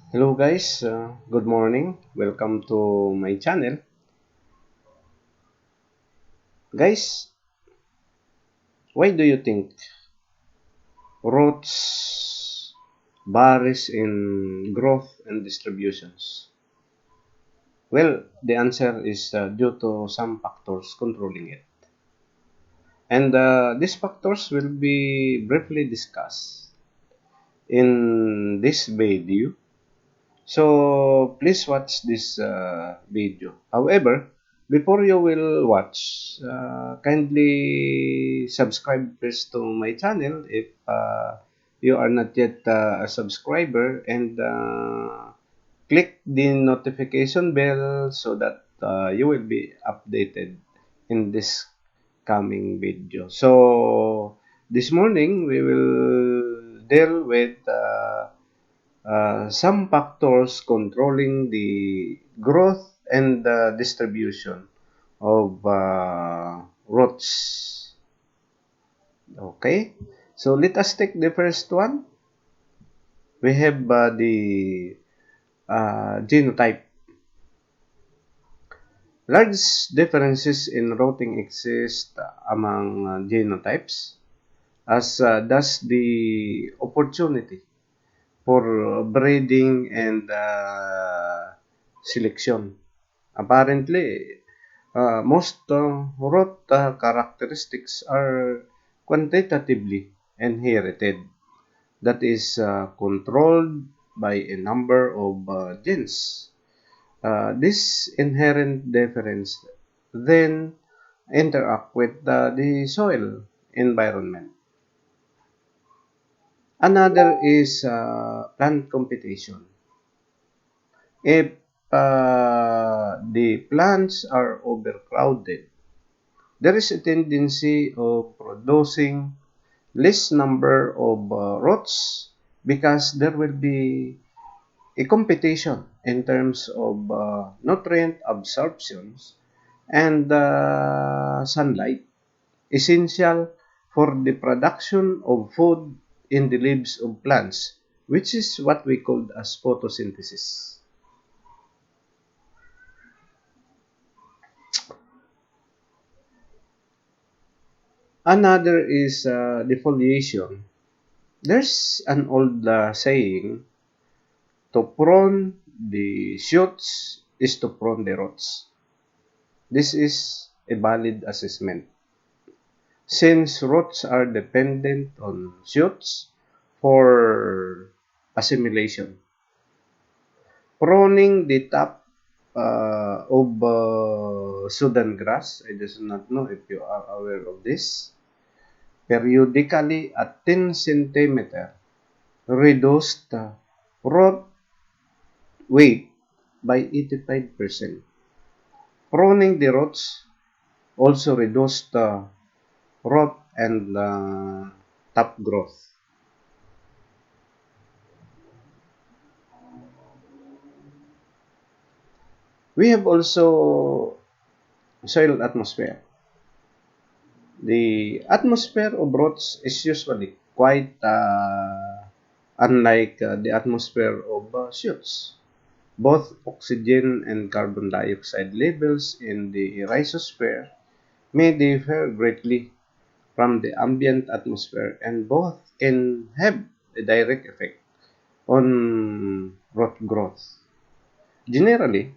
Hello guys, good morning. Welcome to my channel. Guys, why do you think roots varies in growth and distributions? Well, the answer is due to some factors controlling it. And these factors will be briefly discussed in this video. So please watch this video. However, before you will watch, kindly subscribe first to my channel if you are not yet a subscriber, and click the notification bell so that you will be updated in this coming video. So this morning we will deal with some factors controlling the growth and the distribution of roots. Okay, so let us take the first one. We have the genotype. Large differences in routing exist among genotypes, as does the opportunity for breeding and selection. Apparently, most root characteristics are quantitatively inherited, that is, controlled by a number of genes. This inherent difference then interact with the soil environment. Another is plant competition. If the plants are overcrowded, there is a tendency of producing less number of roots because there will be a competition in terms of nutrient absorptions and sunlight, essential for the production of food in the leaves of plants, which is what we call as photosynthesis. Another is defoliation. There's an old saying, to prune the shoots is to prune the roots. This is a valid assessment, since roots are dependent on shoots for assimilation. Pruning the top of Sudan grass, I do not know if you are aware of this, periodically at 10 centimeter reduced root weight by 85%. Pruning the roots also reduced root and top growth. We have also soil atmosphere. The atmosphere of roots is usually quite unlike the atmosphere of shoots. Both oxygen and carbon dioxide levels in the rhizosphere may differ greatly from the ambient atmosphere, and both can have a direct effect on root growth. Generally,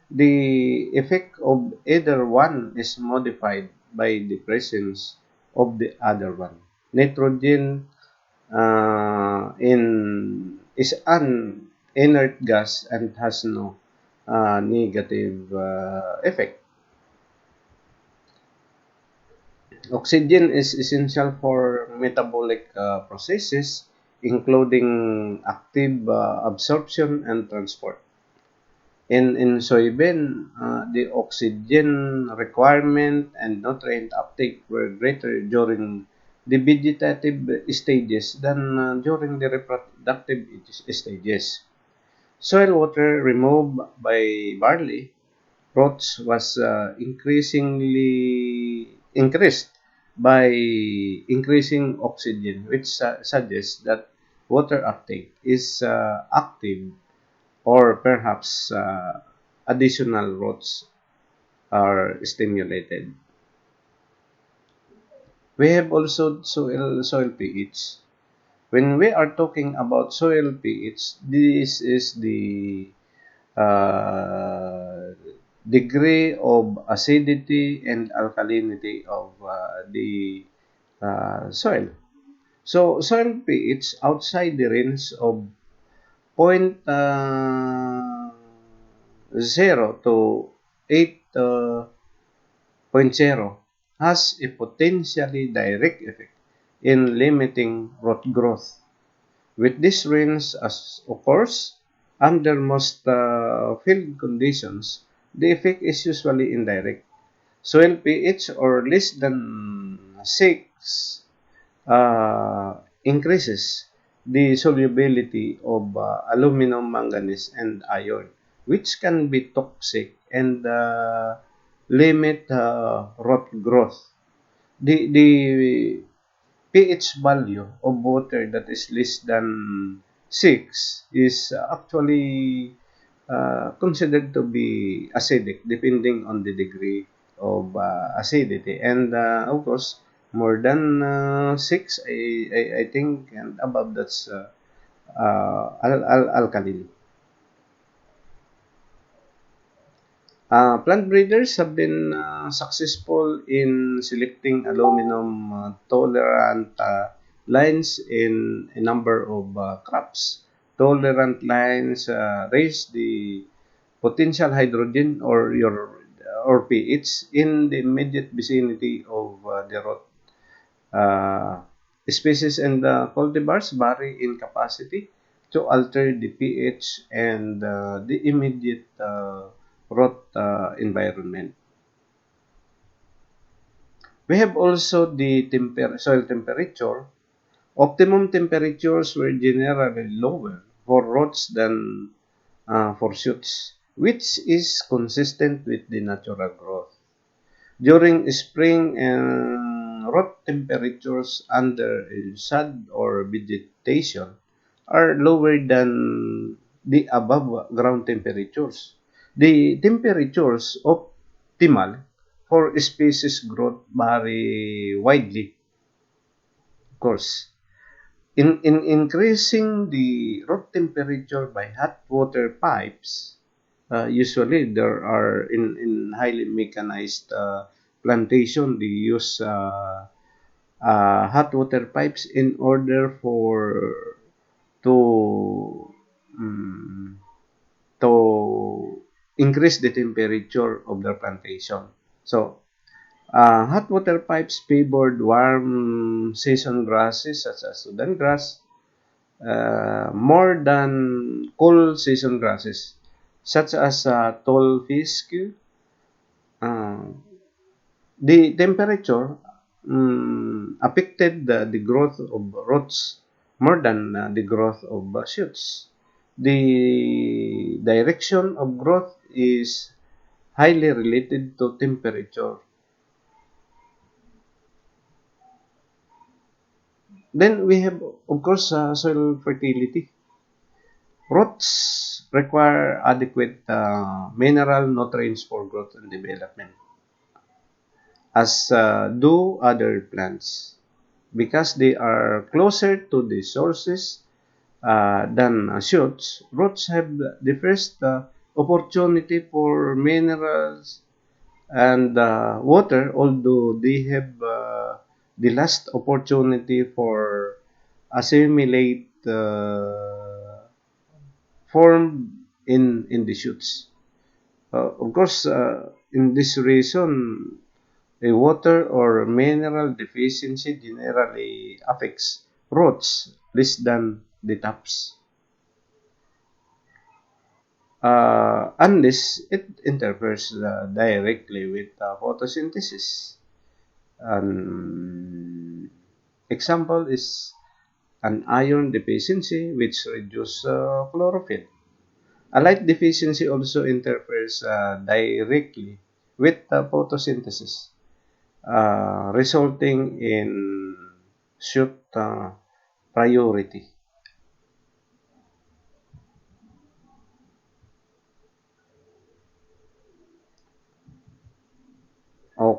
the effect of either one is modified by the presence of the other one. Nitrogen is an inert gas and has no negative effect. Oxygen is essential for metabolic processes, including active absorption and transport. In soybean, the oxygen requirement and nutrient uptake were greater during the vegetative stages than during the reproductive stages. Soil water removed by barley roots was increasingly increased by increasing oxygen, which suggests that water uptake is active or perhaps additional roots are stimulated. We have also soil pH. When we are talking about soil pH, this is the uh, degree of acidity and alkalinity of the soil. So soil pH outside the range of point 0 to 8.0 has a potentially direct effect in limiting root growth. With this range as occurs under most field conditions, the effect is usually indirect. Soil pH or less than 6 increases the solubility of aluminum, manganese, and iron, which can be toxic and limit root growth. The pH value of water that is less than 6 is actually considered to be acidic depending on the degree of acidity. And of course, more than 6, I think, and above that's alkaline. Plant breeders have been successful in selecting aluminum tolerant lines in a number of crops. Tolerant lines raise the potential hydrogen or pH in the immediate vicinity of the root. Uh, Species and cultivars vary in capacity to alter the pH and the immediate root environment. We have also the soil temperature. Optimum temperatures were generally lower for roots than for shoots, which is consistent with the natural growth. During spring and root temperatures under sod or vegetation are lower than the above ground temperatures. The temperatures optimal for species growth vary widely, of course. In increasing the root temperature by hot water pipes, usually there are in highly mechanized plantation, they use hot water pipes in order for to um, to increase the temperature of the plantation. So hot water pipes favored warm season grasses such as Sudan grass more than cool season grasses such as tall fescue. Uh, the temperature affected the growth of roots more than the growth of shoots. The direction of growth is highly related to temperature. Then we have, of course, soil fertility. Roots require adequate mineral nutrients for growth and development, as do other plants. Because they are closer to the sources than shoots, roots have the first opportunity for minerals and water, although they have the last opportunity for assimilate formed in the shoots. Of course, in this reason, a water or mineral deficiency generally affects roots less than the tops, unless it interferes directly with photosynthesis. An example is an iron deficiency, which reduces chlorophyll. A light deficiency also interferes directly with photosynthesis, resulting in shoot priority.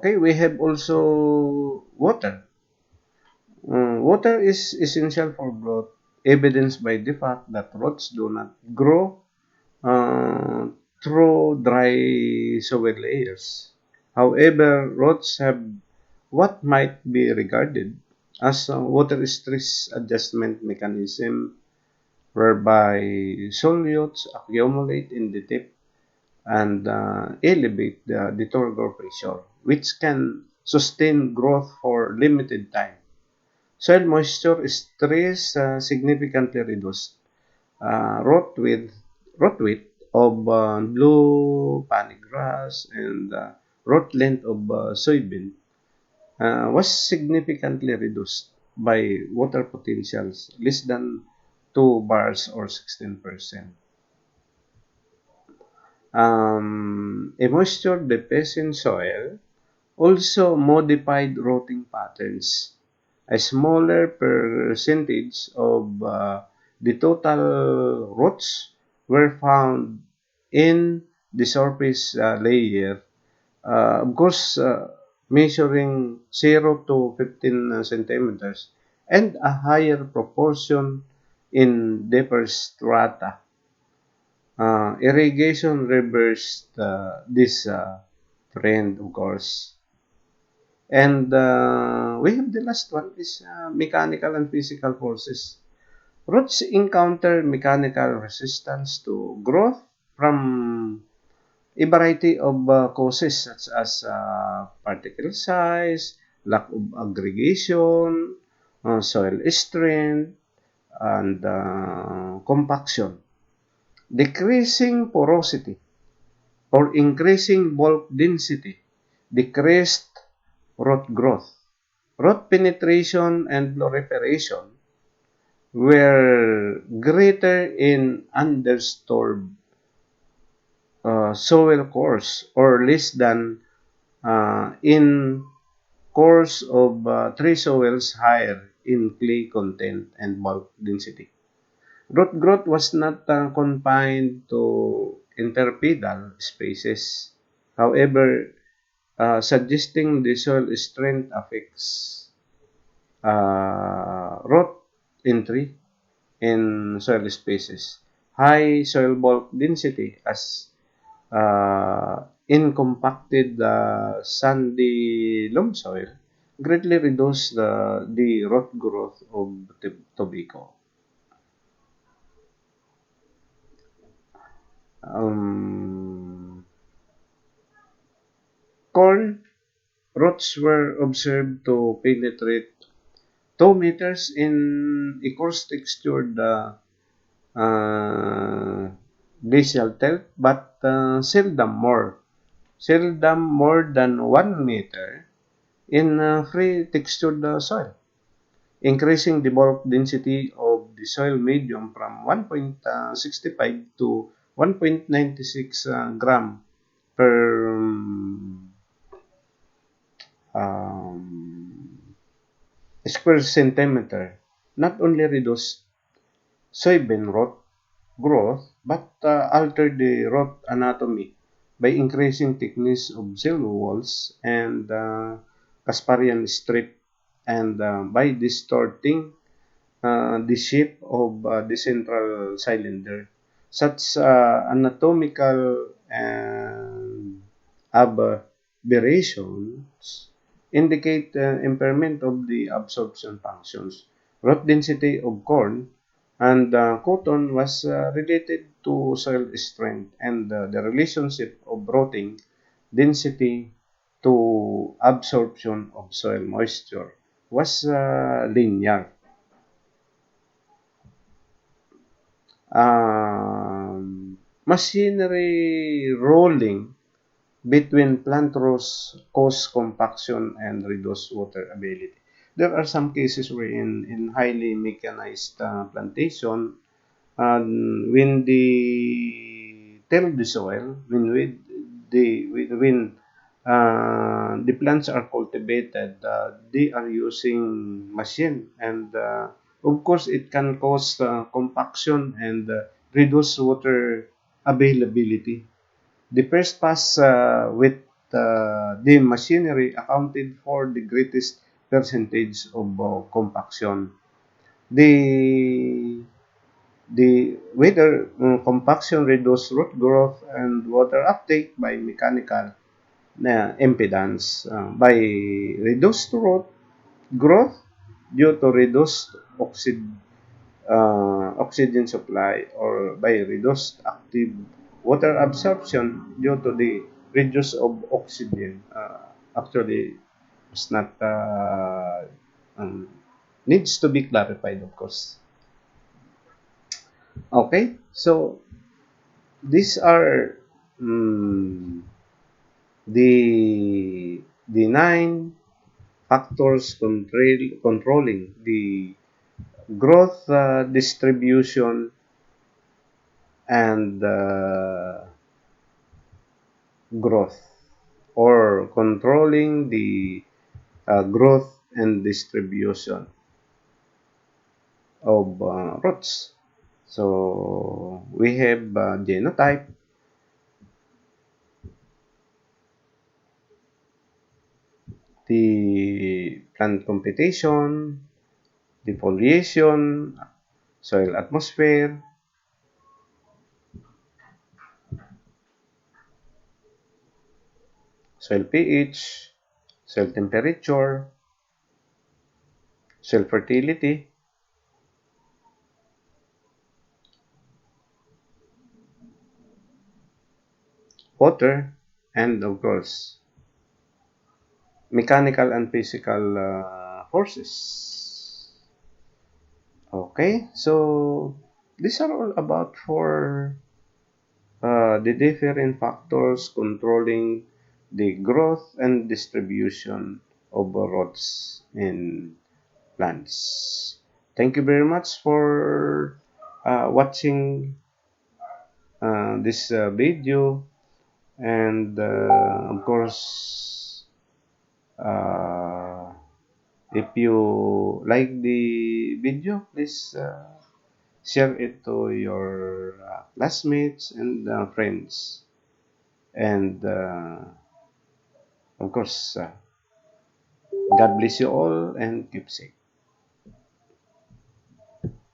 Okay, we have also water. Water is essential for growth, evidenced by the fact that roots do not grow uh, through dry soil layers. However, roots have what might be regarded as a water stress adjustment mechanism whereby solutes accumulate in the tip and elevate the turgor pressure, which can sustain growth for limited time. Soil moisture stress significantly reduced. Root width, root width of blue panic grass and root length of soybean was significantly reduced by water potentials less than 2 bars or 16%. A moisture deficient soil also modified rotting patterns. A smaller percentage of the total roots were found in the surface layer. Of course, measuring 0 to 15 centimeters and a higher proportion in deeper strata. Irrigation reversed this trend, of course. And we have the last one is mechanical and physical forces. Roots encounter mechanical resistance to growth from a variety of causes such as particle size, lack of aggregation, soil strength, and compaction. Decreasing porosity or increasing bulk density decreased root growth. Root penetration and proliferation were greater in undisturbed soil cores or less than in cores of tree soils higher in clay content and bulk density. Root growth was not confined to interpedal spaces. However, suggesting the soil strength affects root entry in soil spaces. High soil bulk density as in compacted sandy loam soil greatly reduce the root growth of tobacco. Um, Corn roots were observed to penetrate 2 meters in a coarse textured uh, glacial tilth, but seldom more than 1 meter in free textured soil, increasing the bulk density of the soil medium from 1.65 to 1.96 gram per um, square centimeter, not only reduced soybean root growth but altered the root anatomy by increasing thickness of cell walls and Casparian strip and by distorting the shape of the central cylinder. Such anatomical and aberrations indicate impairment of the absorption functions. Root density of corn and cotton was related to soil strength and the relationship of rotting density to absorption of soil moisture was linear. Machinery rolling between plant rows cause compaction and reduce water availability. There are some cases wherein in highly mechanized plantation, when they till the soil, when the plants are cultivated, they are using machine, and of course it can cause compaction and reduce water availability. The first pass with the machinery accounted for the greatest percentage of compaction. The whether compaction reduce root growth and water uptake by mechanical impedance, by reduced root growth due to reduced oxygen supply, or by reduced active water absorption due to the reduce of oxygen. Actually, it's not um, needs to be clarified, of course. Okay, so these are mm, the nine factors controlling the growth, distribution, and growth, or controlling the growth and distribution of roots. So we have genotype, the plant computation, the foliation, soil atmosphere, soil pH, soil temperature, soil fertility, water, and of course, mechanical and physical forces. Okay, so these are all about for the different factors controlling the growth and distribution of roots in plants. Thank you very much for watching this video, and of course, uh, if you like the video, please share it to your classmates and friends. And of course, God bless you all and keep safe.